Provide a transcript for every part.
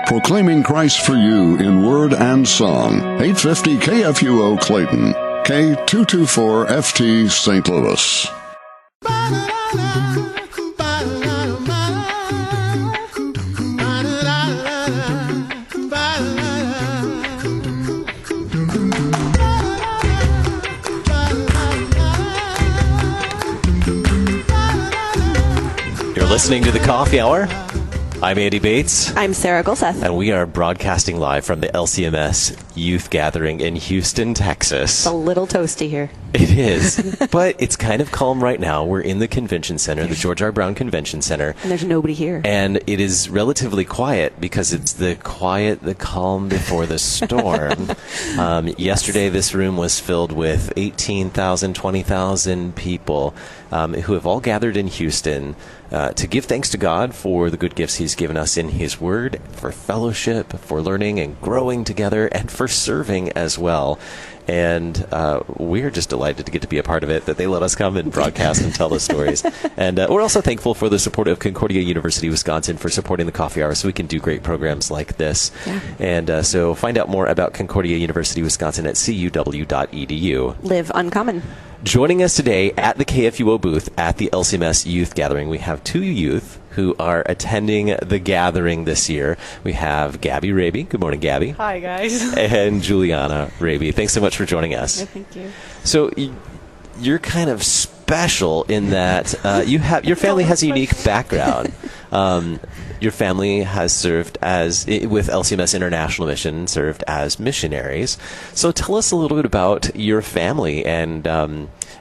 Proclaiming Christ for you in word and song. 850 KFUO Clayton, K224FT St. Louis. You're listening to The Coffee Hour. I'm Andy Bates. I'm Sarah Golseth. And we are broadcasting live from the LCMS Youth Gathering in Houston, Texas. It's a little toasty here. It is, but it's kind of calm right now. We're in the convention center, the George R. Brown Convention Center. And there's nobody here. And it is relatively quiet because it's the quiet, the calm before the storm. Yesterday, this room was filled with 18,000, 20,000 people who have all gathered in Houston to give thanks to God for the good gifts He's given us in His Word, for fellowship, for learning and growing together, and for serving as well. And we're just delighted to get to be a part of it, that they let us come and broadcast and tell the stories. And we're also thankful for the support of Concordia University, Wisconsin, for supporting the Coffee Hour so we can do great programs like this. Yeah. And so find out more about Concordia University, Wisconsin at cuw.edu. Live uncommon. Joining us today at the KFUO booth at the LCMS Youth Gathering, we have two youth who are attending the gathering this year. We have Gabby Rabe. Good morning, Gabby. Hi, guys. And Julianna Rabe. Thanks so much for joining us. Yeah, thank you. So you're kind of special in that your family has a unique background. Your family has served with LCMS International Mission, served as missionaries. So tell us a little bit about your family and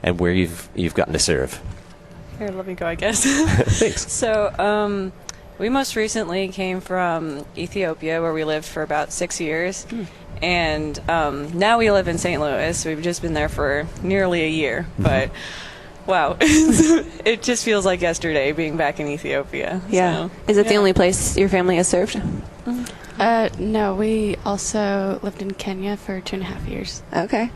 where you've gotten to serve. Here, let me go, I guess. Thanks. So, we most recently came from Ethiopia, where we lived for about 6 years. And now we live in St. Louis. We've just been there for nearly a year. But, wow, it just feels like yesterday being back in Ethiopia. Yeah. So, Is it the only place your family has served? No, we also lived in Kenya for 2.5 years. Okay.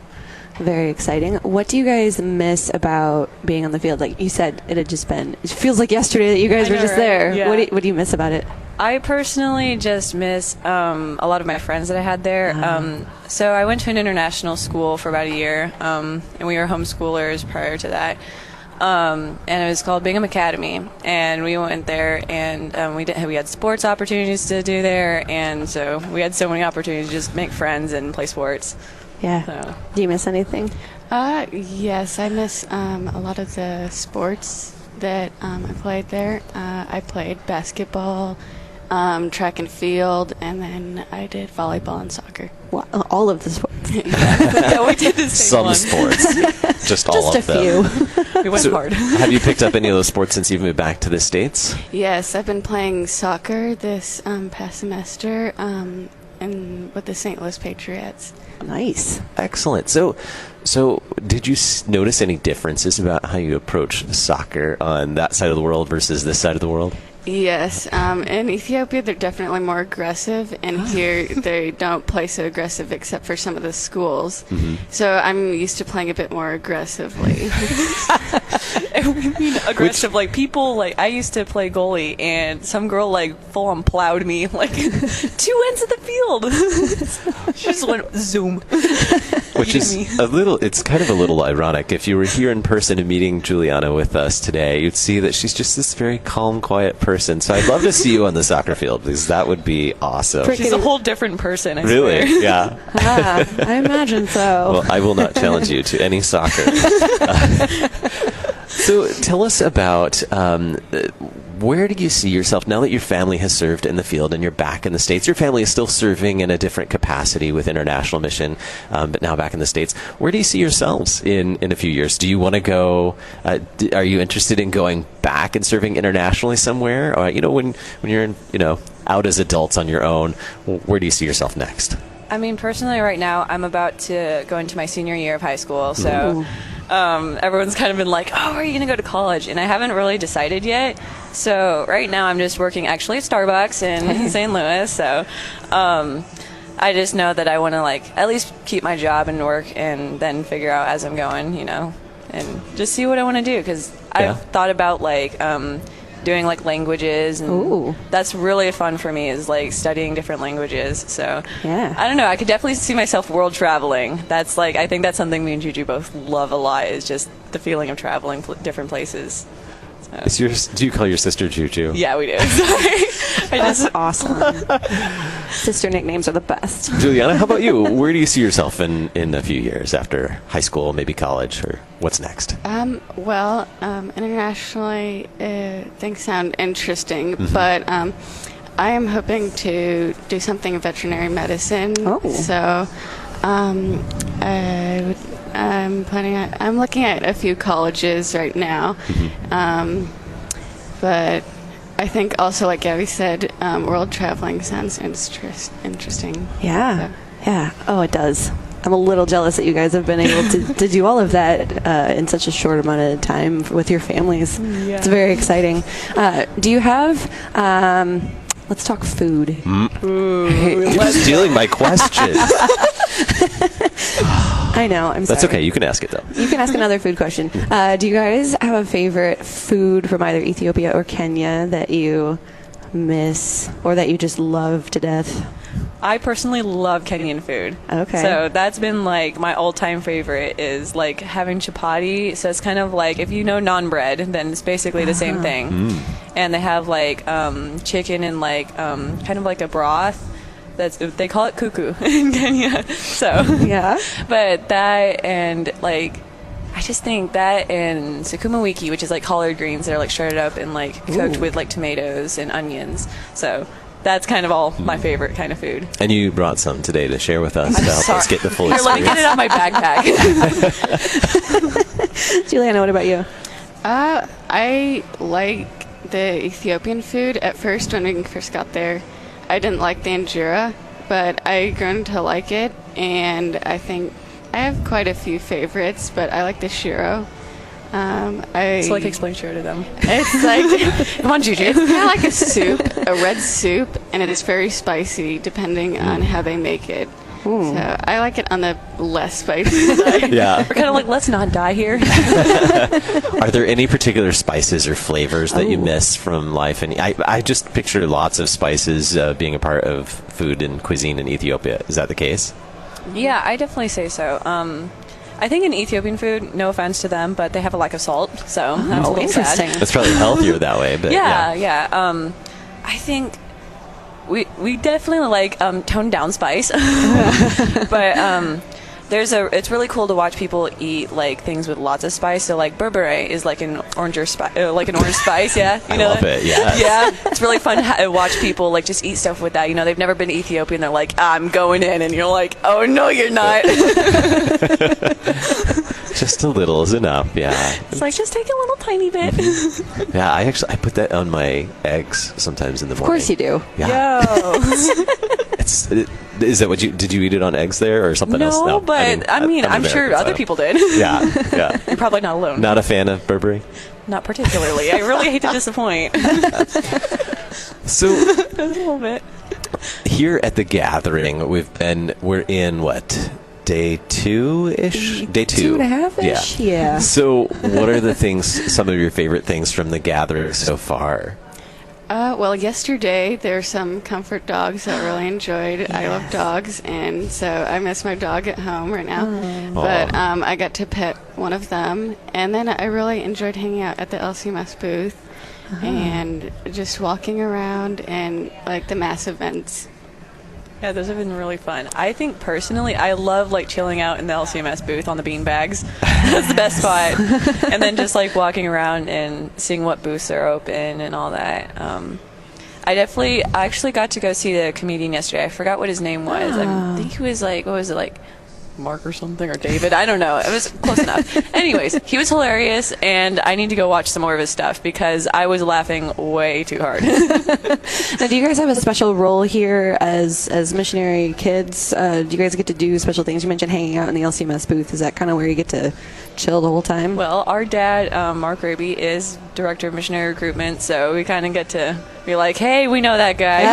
Very exciting. What do you guys miss about being on the field? Like you said, it feels like yesterday that you guys were just there. Yeah. What do you miss about it? I personally just miss a lot of my friends that I had there. So I went to an international school for about a year, and we were homeschoolers prior to that. And it was called Bingham Academy, and we went there, and we had sports opportunities to do there, and so we had so many opportunities to just make friends and play sports. Yeah. So. Do you miss anything? Yes, I miss a lot of the sports that I played there. I played basketball, track and field, and then I did volleyball and soccer. Well, all of the sports. Yeah, we did the same Some sports. Just all Just of them. Just a few. We went hard. Have you picked up any of those sports since you've moved back to the States? Yes, I've been playing soccer this past semester and with the St. Louis Patriots. Nice. Excellent. So did you notice any differences about how you approach soccer on that side of the world versus this side of the world? Yes. In Ethiopia, they're definitely more aggressive, and here they don't play so aggressive except for some of the schools. Mm-hmm. So I'm used to playing a bit more aggressively. We mean aggressive, like people, like I used to play goalie, and some girl like full on plowed me like 2 ends of the field. She just went zoom. Which is it's kind of a little ironic. If you were here in person and meeting Julianna with us today, you'd see that she's just this very calm, quiet person. So I'd love to see you on the soccer field because that would be awesome. She's a whole different person, I really? swear. Yeah. I imagine so. Well, I will not challenge you to any soccer. So tell us about where do you see yourself now that your family has served in the field and you're back in the States? Your family is still serving in a different capacity with International Mission, but now back in the States. Where do you see yourselves in a few years? Do you want to go? Are you interested in going back and serving internationally somewhere? Or, when you're out as adults on your own, where do you see yourself next? I mean, personally, right now, I'm about to go into my senior year of high school, so everyone's kind of been like, oh, are you going to go to college? And I haven't really decided yet. So right now I'm just working actually at Starbucks in St. Louis, so I just know that I want to at least keep my job and work and then figure out as I'm going, and just see what I want to do, because I've thought about doing like languages, and Ooh. that's really fun for me, is like studying different languages. So Yeah. I don't know, I could definitely see myself world traveling. That's like, I think that's something me and Juju both love a lot, is just the feeling of traveling different places. Do you call your sister Juju? Yeah, we do. Sorry. That's awesome. Sister nicknames are the best. Julianna, how about you? Where do you see yourself in a few years after high school, maybe college, or what's next? Internationally, things sound interesting, but I am hoping to do something in veterinary medicine. Oh. So I'm looking at a few colleges right now. But I think also, like Gabby said, world traveling sounds interesting. Yeah. Yeah. Oh, it does. I'm a little jealous that you guys have been able to do all of that in such a short amount of time with your families. Yeah. It's very exciting. Do you have... let's talk food. You're stealing my question. I know. I'm sorry. That's okay. You can ask it, though. You can ask another food question. Do you guys have a favorite food from either Ethiopia or Kenya that you miss or that you just love to death? I personally love Kenyan food. Okay. So that's been like my all-time favorite, is like having chapati. So it's kind of like, if you know naan bread, then it's basically the same thing. And they have like chicken and like kind of like a broth. They call it kuku in Kenya. So Yeah. but that, and like, I just think that and sukuma wiki, which is like collard greens that are like shredded up and like cooked with like tomatoes and onions. So that's kind of all my favorite kind of food. And you brought some today to share with us to help us get the full Here, let me experience. get it out my backpack. Juliana, what about you? I like the Ethiopian food. At first, when we first got there, I didn't like the injera, but I grown to like it, and I think I have quite a few favorites, but I like the shiro. So like, explain shiro to them. It's like, Come on, Juju. it's kind of like a soup, a red soup, and it is very spicy depending on how they make it. So I like it on the less spicy side. Yeah. We're kind of like, let's not die here. Are there any particular spices or flavors that you miss from life? And I just picture lots of spices being a part of food and cuisine in Ethiopia. Is that the case? Yeah, I definitely say so. I think in Ethiopian food, no offense to them, but they have a lack of salt, so that's a little interesting. sad. It's probably healthier that way. But Yeah. I think we definitely like toned down spice, but it's really cool to watch people eat like things with lots of spice. So like berbere is like an orange spice. Yeah, I love it. Yeah. Yeah, it's really fun to watch people like just eat stuff with that. You know, they've never been to Ethiopia and they're like, I'm going in, and you're like, oh no, you're not. Just a little is enough. Yeah. It's like, just take a little tiny bit. Yeah. I put that on my eggs sometimes in the morning. Of course you do. Yeah. Yo. Is that what did you eat it on eggs there or something else? No, but I'm sure American other style. people did. Yeah. You're probably not alone. Not a fan of Burberry? Not particularly. I really hate to disappoint. So A little bit. here at the gathering, we're in what? Day 2-ish? Day 2. 2.5-ish? Yeah. So what are some of your favorite things from the gathering so far? Well, yesterday there were some comfort dogs that I really enjoyed. I love dogs, and so I miss my dog at home right now. But I got to pet one of them, and then I really enjoyed hanging out at the LCMS booth and just walking around and like the mass events. Yeah, those have been really fun. I think personally, I love like chilling out in the LCMS booth on the bean bags. That's the best spot. And then just like walking around and seeing what booths are open and all that. I actually got to go see the comedian yesterday. I forgot what his name was. I think he was like, what was it, like Mark or something, or David? I don't know. It was close enough. Anyways, he was hilarious, and I need to go watch some more of his stuff because I was laughing way too hard. Now, do you guys have a special role here as missionary kids? Do you guys get to do special things? You mentioned hanging out in the LCMS booth. Is that kind of where you get to chill the whole time? Well, our dad, Mark Rabe, is director of missionary recruitment, so we kind of get to be like, hey, we know that guy.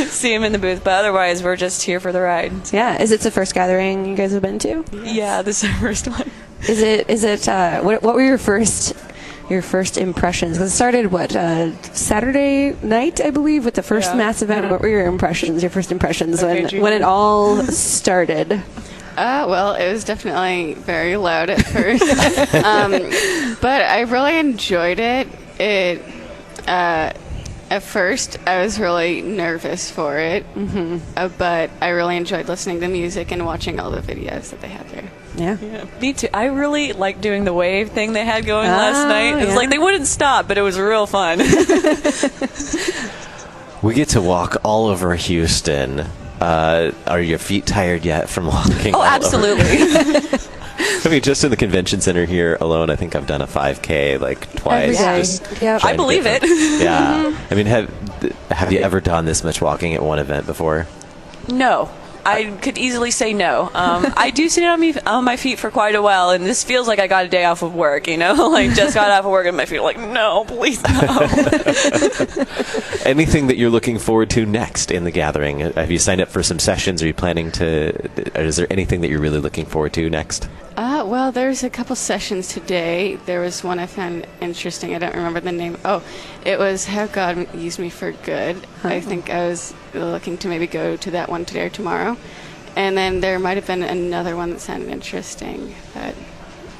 See him in the booth, but otherwise we're just here for the ride. Yeah. Is it the first gathering you guys have been to? Yeah, this is our first one. Is it what were your first your first impressions? Because it started, Saturday night, I believe, with the first mass event. What were your first impressions when it all started? Well, it was definitely very loud at first, but I really enjoyed it. At first, I was really nervous for it, but I really enjoyed listening to music and watching all the videos that they had there. Yeah, me too. I really liked doing the wave thing they had going last night. It was like they wouldn't stop, but it was real fun. We get to walk all over Houston. Are your feet tired yet from walking? Oh, absolutely. I mean, just in the convention center here alone, I think I've done a 5K like twice. Every day. I believe it. Yeah. I mean, have you ever done this much walking at one event before? No. I could easily say no. I do sit on my feet for quite a while, and this feels like I got a day off of work, like just got off of work and my feet are like, no, please no. Anything that you're looking forward to next in the gathering? Have you signed up for some sessions? Are you planning to, is there anything that you're really looking forward to next? Well, there's a couple sessions today. There was one I found interesting. I don't remember the name. Oh, it was How God Used Me for Good. I think I was looking to maybe go to that one today or tomorrow. And then there might have been another one that sounded interesting. But,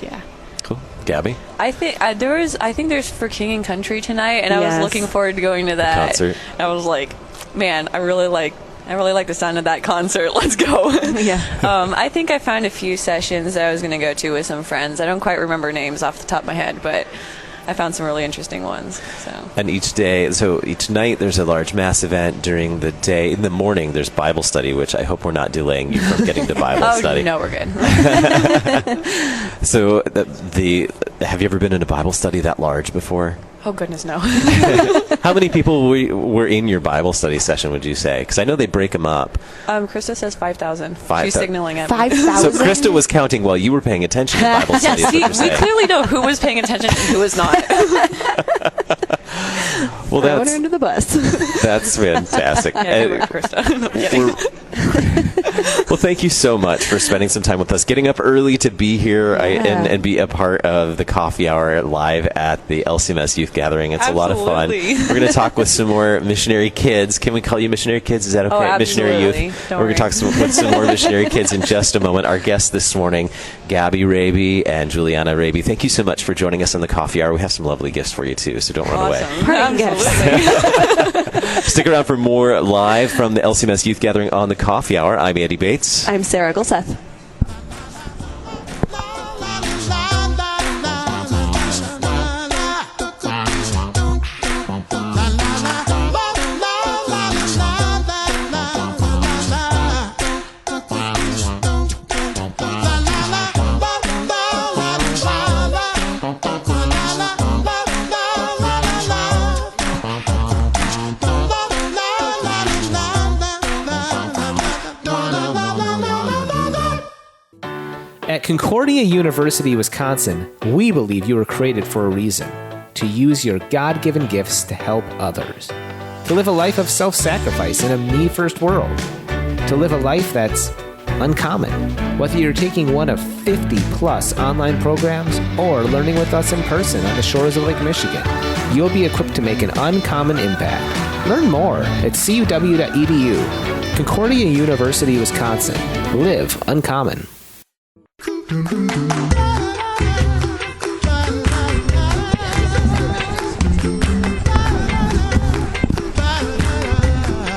yeah. Cool. Gabby? I think there's For King and Country tonight, and I was looking forward to going to that. Concert. I was like, man, I really like the sound of that concert. Let's go. Yeah. I think I found a few sessions that I was going to go to with some friends. I don't quite remember names off the top of my head, but I found some really interesting ones. So. And each night there's a large mass event. During the day, in the morning, there's Bible study, which I hope we're not delaying you from getting to Bible study. Oh, no, we're good. So, have you ever been in a Bible study that large before? Oh, goodness, no. How many people were in your Bible study session, would you say? Because I know they break them up. Krista says 5,000. She's signaling at me. 5,000? So Krista was counting while you were paying attention to Bible study. We clearly know who was paying attention and who was not. Well, Throw her under the bus. That's fantastic. Yeah, Krista. No, I'm kidding. Well, thank you so much for spending some time with us, getting up early to be here and be a part of the coffee hour live at the LCMS Youth Gathering. It's a lot of fun. We're going to talk with some more missionary kids. Can we call you missionary kids? Is that okay? Oh, missionary youth. We're going to talk with some more missionary kids in just a moment. Our guests this morning, Gabby Rabe and Julianna Rabe. Thank you so much for joining us on the coffee hour. We have some lovely gifts for you too, so don't run away. Stick around for more live from the LCMS Youth Gathering on the coffee hour. I'm Andy Bates. I'm Sarah Gulseth. At Concordia University, Wisconsin, we believe you were created for a reason: to use your God-given gifts to help others, to live a life of self-sacrifice in a me-first world, to live a life that's uncommon. Whether you're taking one of 50-plus online programs or learning with us in person on the shores of Lake Michigan, you'll be equipped to make an uncommon impact. Learn more at cuw.edu. Concordia University, Wisconsin. Live uncommon.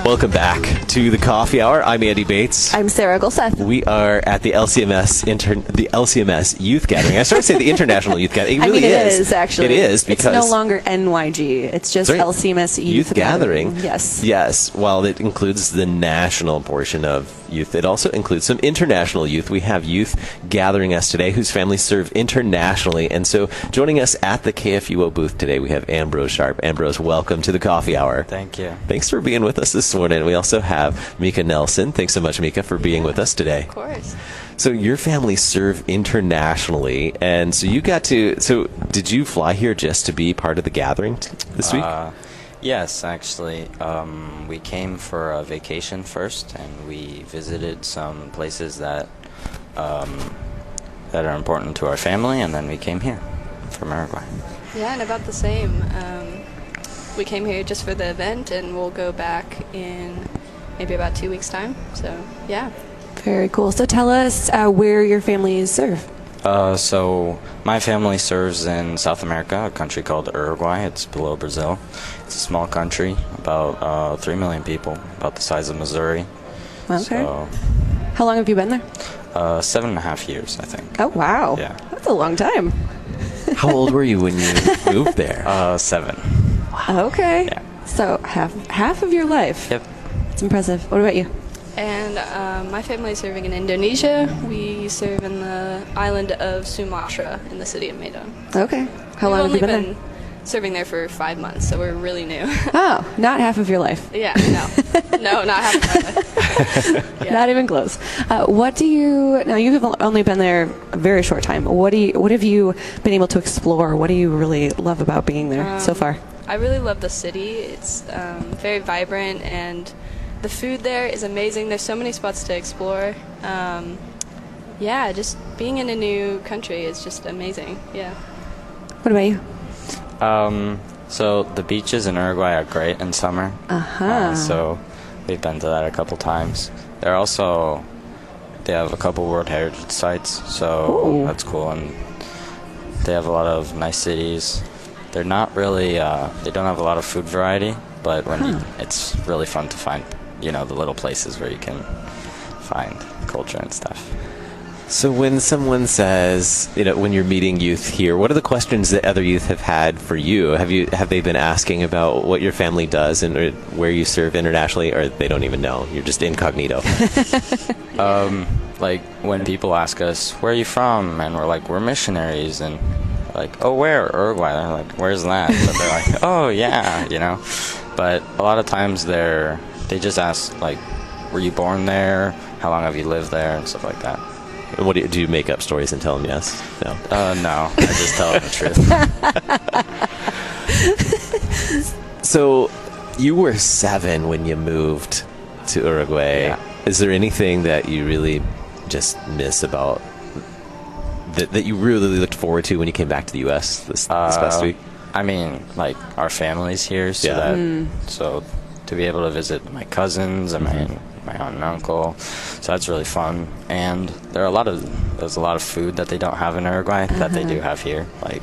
Welcome back to the coffee hour. I'm Andy Bates. I'm Sarah Gulseth. We are at the LCMS Youth Gathering. I started to say the International Youth Gathering. It really it is actually. It is because it's no longer NYG. It's just LCMS Youth Gathering. Yes. Yes. While it includes the national portion of youth, it also includes some international youth. We have youth gathering us today whose families serve internationally. And so joining us at the KFUO booth today, we have Ambrose Sharp. Ambrose, welcome to the coffee hour. Thank you. Thanks for being with us this morning. We also have Mika Nelson. Thanks so much, Mika, for being with us today. Of course. So your family serve internationally, and so you got to. So did you fly here just to be part of the gathering this week? Yes, actually. We came for a vacation first, and we visited some places that are important to our family, and then we came here from Uruguay. Yeah, and about the same. We came here just for the event, and we'll go back in maybe about 2 weeks' time. So, yeah. Very cool. So tell us where your families serve. So my family serves in South America, a country called Uruguay. It's below Brazil. It's a small country, about 3 million people, about the size of Missouri. Okay. So, How long have you been there? 7.5 years, I think. Oh, wow. Yeah. That's a long time. How old were you when you moved there? 7. Okay. Yeah. So half of your life. Yep. It's impressive. What about you? And my family is serving in Indonesia. We serve in the island of Sumatra in the city of Medan. Okay. How long have you We've been only been serving there for 5 months, so we're really new. there? Oh, not half of your life. Yeah, no, not half of my life. Yeah. Not even close. What do you? Now you have only been there a very short time. What have you been able to explore? What do you really love about being there so far? I really love the city. It's very vibrant, and the food there is amazing. There's so many spots to explore. Yeah, just being in a new country is just amazing. Yeah. What about you? So the beaches in Uruguay are great in summer. So we've been to that a couple times. They have a couple World Heritage sites, so Ooh. that's cool. And they have a lot of nice cities. They're not really, they don't have a lot of food variety, but it's really fun to find, the little places where you can find culture and stuff. So when someone says, when you're meeting youth here, what are the questions that other youth have had for you? Have they been asking about what your family does and or where you serve internationally, or they don't even know? You're just incognito. Like when people ask us, where are you from? And we're like, we're missionaries. And like, oh, where? Uruguay. They're like, where's that? But they're like, oh, yeah, But a lot of times they just ask, like, were you born there? How long have you lived there? And stuff like that. What do you make up stories and tell them yes? No. No, I just tell them the truth. So you were 7 when you moved to Uruguay. Yeah. Is there anything that you really just miss about that you really looked forward to when you came back to the U.S. this past week? I mean, like, our family's here, so so to be able to visit my cousins and my aunt and uncle, so that's really fun. And there's a lot of food that they don't have in Uruguay that they do have here. Like,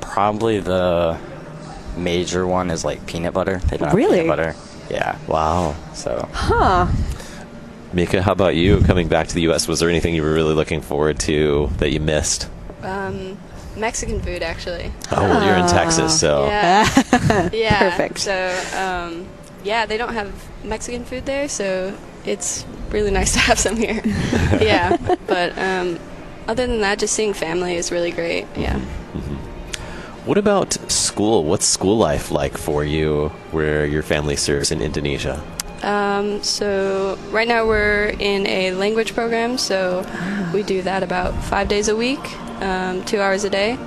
probably the major one is like peanut butter. They don't have peanut butter. Yeah. Wow. So. Mika, how about you coming back to the U.S.? Was there anything you were really looking forward to that you missed? Mexican food, actually. Oh, well, you're in Texas, so. Yeah. Yeah. Perfect. So, yeah, they don't have Mexican food there, so it's really nice to have some here. Yeah. But other than that, just seeing family is really great. Yeah. What about school? What's school life like for you where your family serves in Indonesia? So right now we're in a language program, so we do that about 5 days a week, 2 hours a day.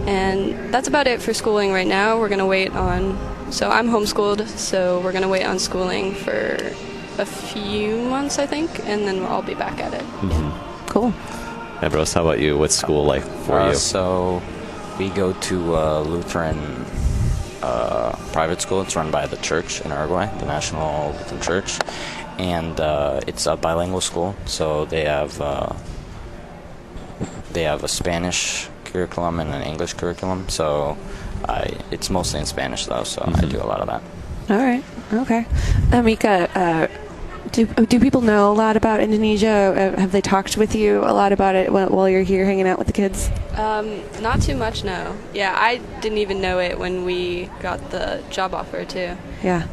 And that's about it for schooling right now. We're going to wait on, so I'm homeschooled, so we're going to wait on schooling for a few months, I think, and then we'll all be back at it. Mm-hmm. Cool. Ambrose, how about you? What's school like for you? So we go to Lutheran private school. It's run by the church in Uruguay, the National Lutheran Church, and it's a bilingual school. So they have a Spanish curriculum and an English curriculum. So it's mostly in Spanish though. So I do a lot of that. All right. Okay. Mika, do people know a lot about Indonesia? Have they talked with you a lot about it while you're here hanging out with the kids? Not too much, no. Yeah, I didn't even know it when we got the job offer, too. Yeah.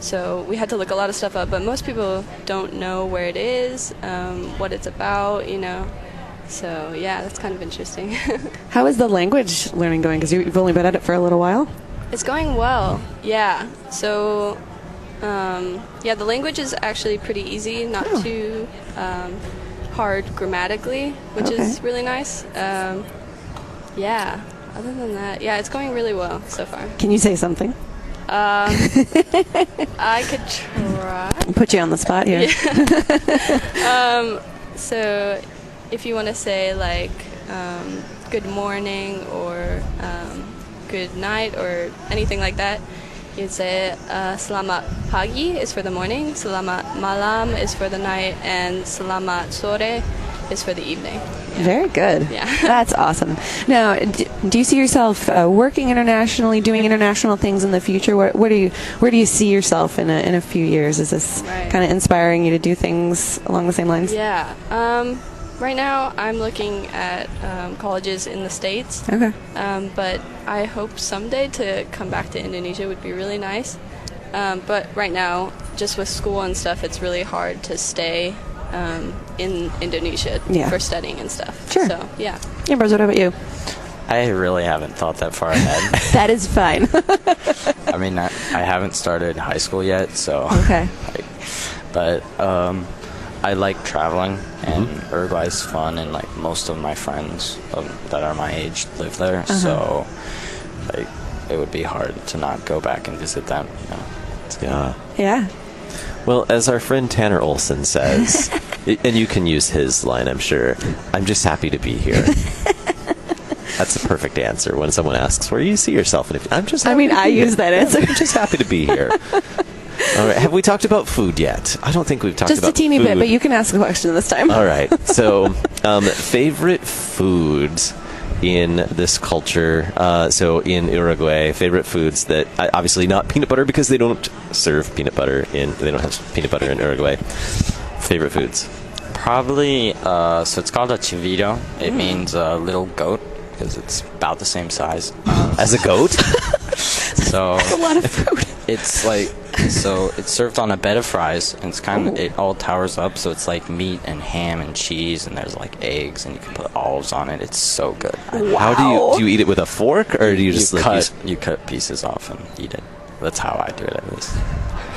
So we had to look a lot of stuff up, but most people don't know where it is, what it's about, So, yeah, that's kind of interesting. How is the language learning going? Because you've only been at it for a little while. It's going well, yeah. So, the language is actually pretty easy, not too hard grammatically, which is really nice. Yeah, other than that, yeah, it's going really well so far. Can you say something? I could try. Put you on the spot here. So if you want to say, like, good morning or good night or anything like that, you'd say selamat pagi is for the morning, selamat malam is for the night, and selamat sore is for the evening. Very good. Yeah. That's awesome. Now, do you see yourself working internationally, doing international things in the future? Where do you see yourself in a few years? Is this kind of inspiring you to do things along the same lines? Yeah. Right now, I'm looking at colleges in the States. Okay. But I hope someday to come back to Indonesia would be really nice. But right now, just with school and stuff, it's really hard to stay in Indonesia for studying and stuff. Sure. So, yeah. Ambrose, what about you? I really haven't thought that far ahead. That is fine. I mean, I haven't started high school yet, so. Okay. But I like traveling, and Uruguay's fun, and like most of my friends that are my age live there, so like it would be hard to not go back and visit them. You know? Yeah. Well, as our friend Tanner Olson says, and you can use his line, I'm sure, I'm just happy to be here. That's a perfect answer when someone asks, where do you see yourself? And I'm just happy I use that answer. I'm just happy to be here. All right. Have we talked about food yet? I don't think we've talked about food. Just a teeny bit, but you can ask a question this time. All right. So, favorite foods in this culture. So in Uruguay, favorite foods that obviously not peanut butter because they don't serve peanut butter they don't have peanut butter in Uruguay. Favorite foods. Probably, so it's called a chivito. It means little goat because it's about the same size. As a goat? So That's a lot of food. it's like, so it's served on a bed of fries, and it's kind of, it all towers up, so it's like meat and ham and cheese, and there's like eggs, and you can put olives on it. It's so good. Wow. How do you eat it with a fork, or do you just you cut pieces off and eat it? That's how I do it, at least.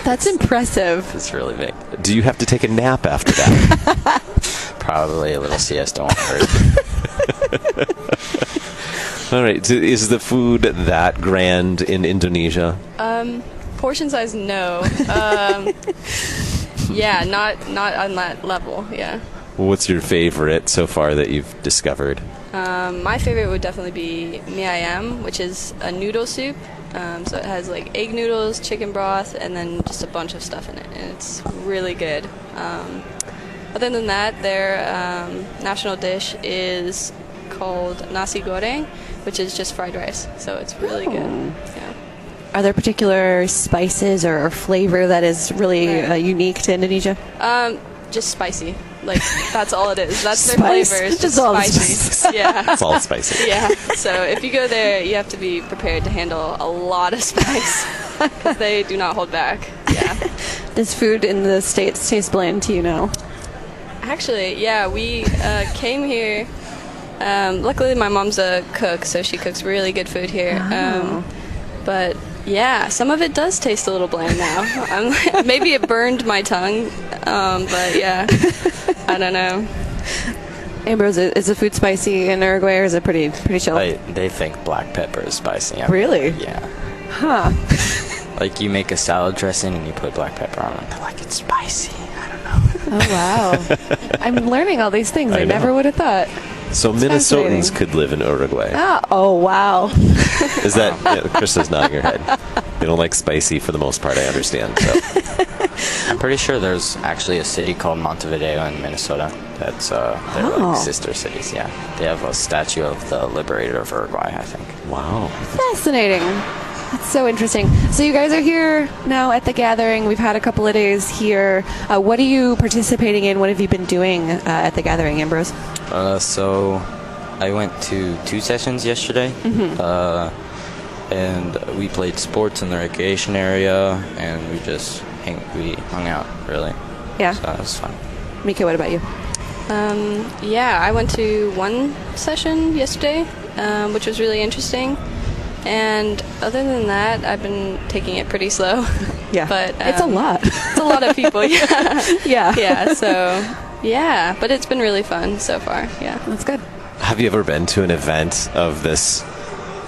That's impressive. It's really big. Do you have to take a nap after that? Probably a little siesta won't hurt. All right. So is the food that grand in Indonesia? Portion size, no. Yeah, not on that level. Yeah. What's your favorite so far that you've discovered? My favorite would definitely be mie ayam, which is a noodle soup. So it has like egg noodles, chicken broth, and then just a bunch of stuff in it, and it's really good. Other than that, their national dish is called nasi goreng, which is just fried rice. So it's really good. Yeah. Are there particular spices or flavor that is really unique to Indonesia? Just spicy. Like, that's all it is. That's their Spice. flavor. It's Just just all the spicy. spices. Yeah. It's all spicy. Yeah. So if you go there, you have to be prepared to handle a lot of spice because they do not hold back. Yeah. Does food in the States taste bland to you now? Actually, yeah, we came here. Luckily, my mom's a cook, so she cooks really good food here. But yeah, some of it does taste a little bland now. Maybe it burned my tongue, but yeah, I don't know. Ambrose, is the food spicy in Uruguay, or is it pretty chill? They think black pepper is spicy. Really? Yeah. Huh. Like, you make a salad dressing and you put black pepper on it. They're like, it's spicy. I don't know. Oh, wow. I'm learning all these things. I never would have thought. So Minnesotans could live in Uruguay. Oh, wow. Is that... Yeah, Krista's nodding her head. They don't like spicy for the most part, I understand. So. I'm pretty sure there's actually a city called Montevideo in Minnesota. That's they're like sister cities, yeah. They have a statue of the liberator of Uruguay, I think. Wow. Fascinating. That's so interesting. So you guys are here now at the gathering. We've had a couple of days here. What are you participating in? What have you been doing at the gathering, Ambrose? So I went to 2 sessions yesterday. And we played sports in the recreation area, and we hung out, really. Yeah. So that was fun. Mika, what about you? Yeah, I went to 1 session yesterday, which was really interesting. And other than that, I've been taking it pretty slow. Yeah. But it's a lot. It's a lot of people, yeah. Yeah. Yeah, so, yeah. But it's been really fun so far, yeah. That's good. Have you ever been to an event of this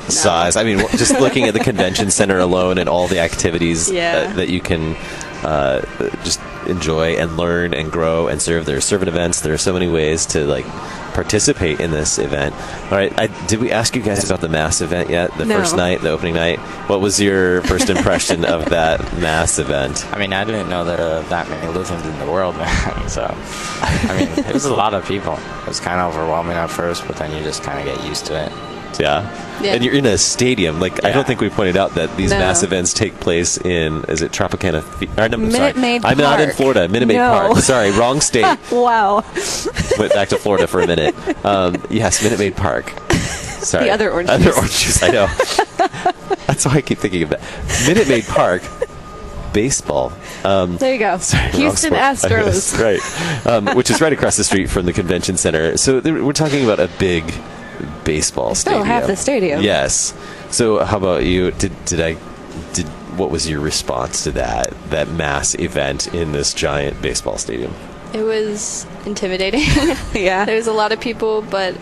size? I mean, just looking at the convention center alone and all the activities that you can just enjoy and learn and grow and serve. There are servant events. There are so many ways to like participate in this event. All right, did we ask you guys about the Mass event yet? The first night, the opening night. What was your first impression of that Mass event? I mean, I didn't know there are that many Lutherans in the world, man. So, I mean, it was a lot of people. It was kind of overwhelming at first, but then you just kind of get used to it. Yeah. And you're in a stadium. Like, I don't think we pointed out that these Mass events take place in, is it Tropicana? Minute Maid Park. I'm not in Florida. Minute Maid Park. Sorry, wrong state. Wow. Went back to Florida for a minute. Yes, Minute Maid Park. Sorry. The other orange juice. Other orange juice, I know. That's why I keep thinking of that. Minute Maid Park. Baseball. There you go. Sorry, Houston Astros. Right. Which is right across the street from the convention center. So we're talking about a big baseball stadium. Half the stadium. Yes. So how about you? What was your response to that Mass event in this giant baseball stadium? It was intimidating. Yeah. There was a lot of people, but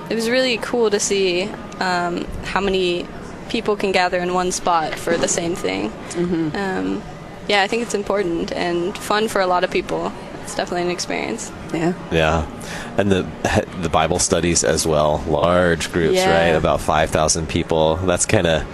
it was really cool to see how many people can gather in one spot for the same thing. Mm-hmm. Yeah, I think it's important and fun for a lot of people. It's definitely an experience. Yeah. And the Bible studies as well. Large groups, right? About 5,000 people. That's kind of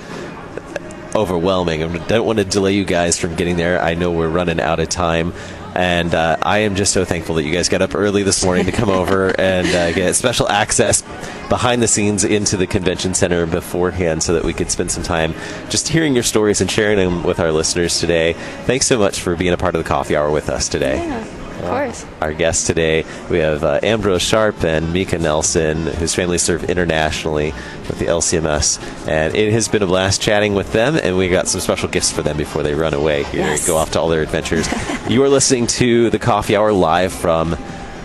overwhelming. I don't want to delay you guys from getting there. I know we're running out of time. And I am just so thankful that you guys got up early this morning to come over and get special access behind the scenes into the convention center beforehand so that we could spend some time just hearing your stories and sharing them with our listeners today. Thanks so much for being a part of the coffee hour with us today. Yeah. Of course. Our guests today, we have Ambrose Sharp and Mika Nelson, whose families serve internationally with the LCMS. And it has been a blast chatting with them, and we got some special gifts for them before they run away here and go off to all their adventures. You are listening to the Coffee Hour live from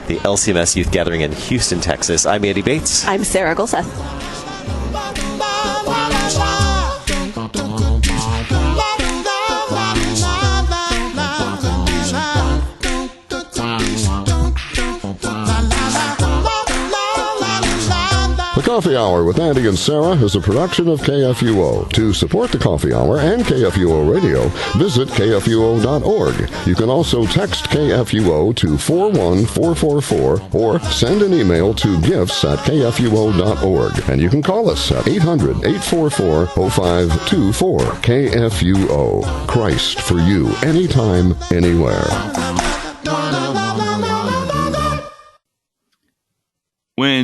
the LCMS Youth Gathering in Houston, Texas. I'm Andy Bates. I'm Sarah Golseth. The Coffee Hour with Andy and Sarah is a production of KFUO. To support the Coffee Hour and KFUO Radio, visit KFUO.org. You can also text KFUO to 41444 or send an email to gifts@KFUO.org. And you can call us at 800-844-0524. KFUO. Christ for you, anytime, anywhere. When